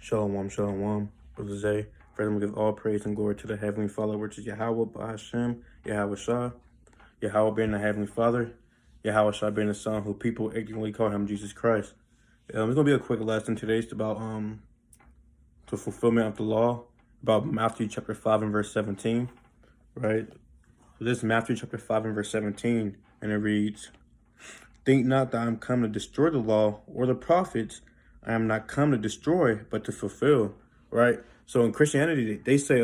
Shalom, shalom. Brother Zay, first we give all praise and glory to the Heavenly Father, which is Yahweh, Bahashem, Yahweh Shah, Yahweh being the Heavenly Father, Yahweh Shah being the Son, who people ignorantly call him Jesus Christ. It's going to be a quick lesson today. It's about the fulfillment of the law, about Matthew chapter 5 and verse 17, right? So this is Matthew chapter 5 and verse 17, and it reads, "Think not that I am come to destroy the law or the prophets. I am not come to destroy, but to fulfill," right? So in Christianity, they say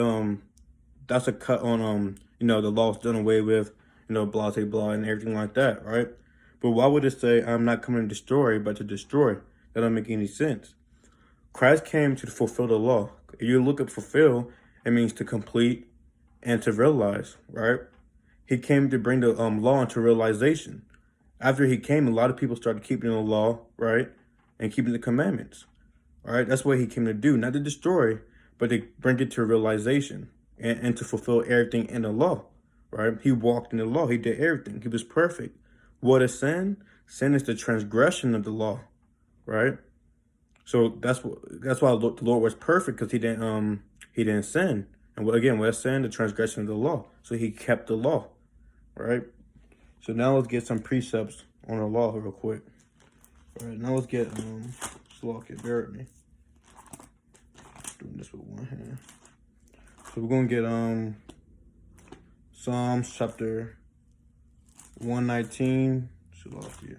that's a cut on the law's done away with, blah blah blah and everything like that, right? But why would it say I'm not coming to destroy, but to destroy? That doesn't make any sense. Christ came to fulfill the law. If you look at fulfill, it means to complete and to realize, right? He came to bring the law into realization. After he came, a lot of people started keeping the law, right? And keeping the commandments, all right? That's what he came to do, not to destroy, but to bring it to realization and to fulfill everything in the law, right? He walked in the law. He did everything. He was perfect. What is sin? Sin is the transgression of the law, right? So that's why the Lord was perfect, because he didn't sin. And again, what is sin? The transgression of the law. So he kept the law, right? So now let's get some precepts on the law real quick. All right, now let's get Slovakia, bear with me. Doing this with one hand. So we're gonna get Psalms chapter 119, Slovakia.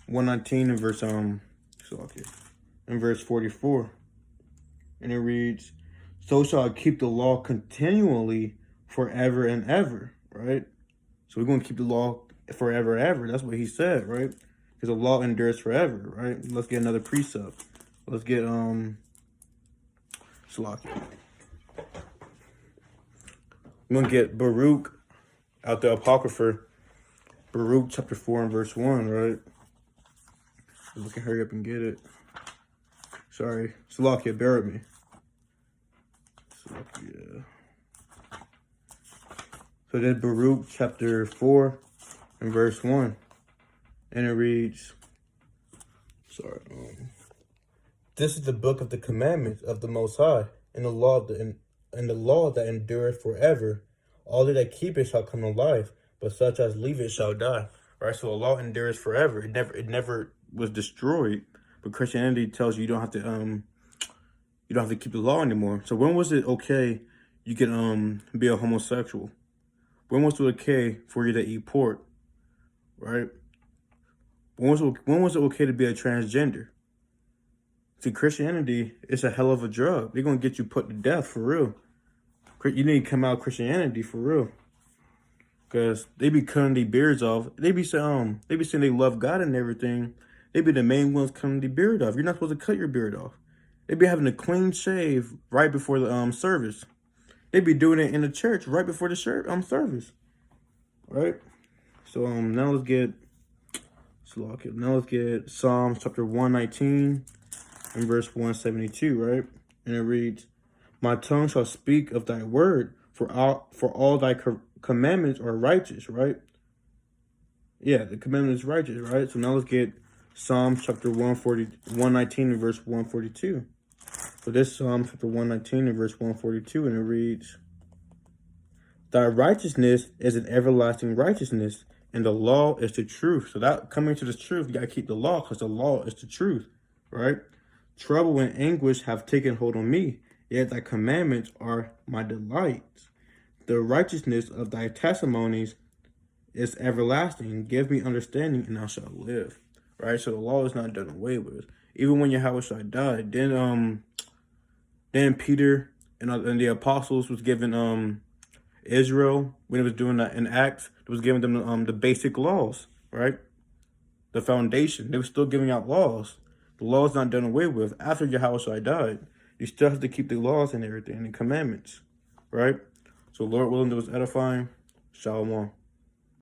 119 and verse Slovakia. In verse 44. And it reads, "So shall I keep the law continually forever and ever," right? So we're gonna keep the law forever and ever. That's what he said, right? Because the law endures forever, right? Let's get another precept. Let's get Slovakia. I'm gonna get Baruch out the Apocrypha, Baruch chapter 4 and verse 1, right? So we can hurry up and get it. Sorry, Slovakia, bear with me. Slovakia. So that's Baruch chapter 4 and verse 1. And it reads, "This is the book of the commandments of the Most High, and the law that endureth forever. All that keep it shall come to life, but such as leave it shall die." Right? So the law endures forever. It never was destroyed. But Christianity tells you don't have to keep the law anymore. So when was it okay you can be a homosexual? When was it okay for you to eat pork? Right? When was it okay to be a transgender? See, Christianity is a hell of a drug. They're gonna get you put to death for real. You need to come out of Christianity for real, because they be cutting their beards off. They be saying they love God and everything. They be the main ones cutting their beard off. You're not supposed to cut your beard off. They be having a clean shave right before the service. They be doing it in the church right before the service, right? So now let's get Psalms chapter 119 and verse 172, right? And it reads, "My tongue shall speak of thy word, for all thy commandments are righteous," right? Yeah, the commandment is righteous, right? So now let's get Psalms chapter 119 and verse 142. So this Psalm chapter 119 and verse 142, and it reads, "Thy righteousness is an everlasting righteousness, and the law is the truth." So that coming to the truth, you got to keep the law, because the law is the truth, right? "Trouble and anguish have taken hold on me, yet thy commandments are my delights. The righteousness of thy testimonies is everlasting. Give me understanding, and I shall live." Right? So the law is not done away with. Even when Yahweh Shai died, then Peter and the apostles was given Israel, when it was doing that in Acts, it was giving them the basic laws, right? The foundation. They were still giving out laws. The law is not done away with. After Yahushua died, you still have to keep the laws and everything, and the commandments, right? So Lord willing, it was edifying. Shalom.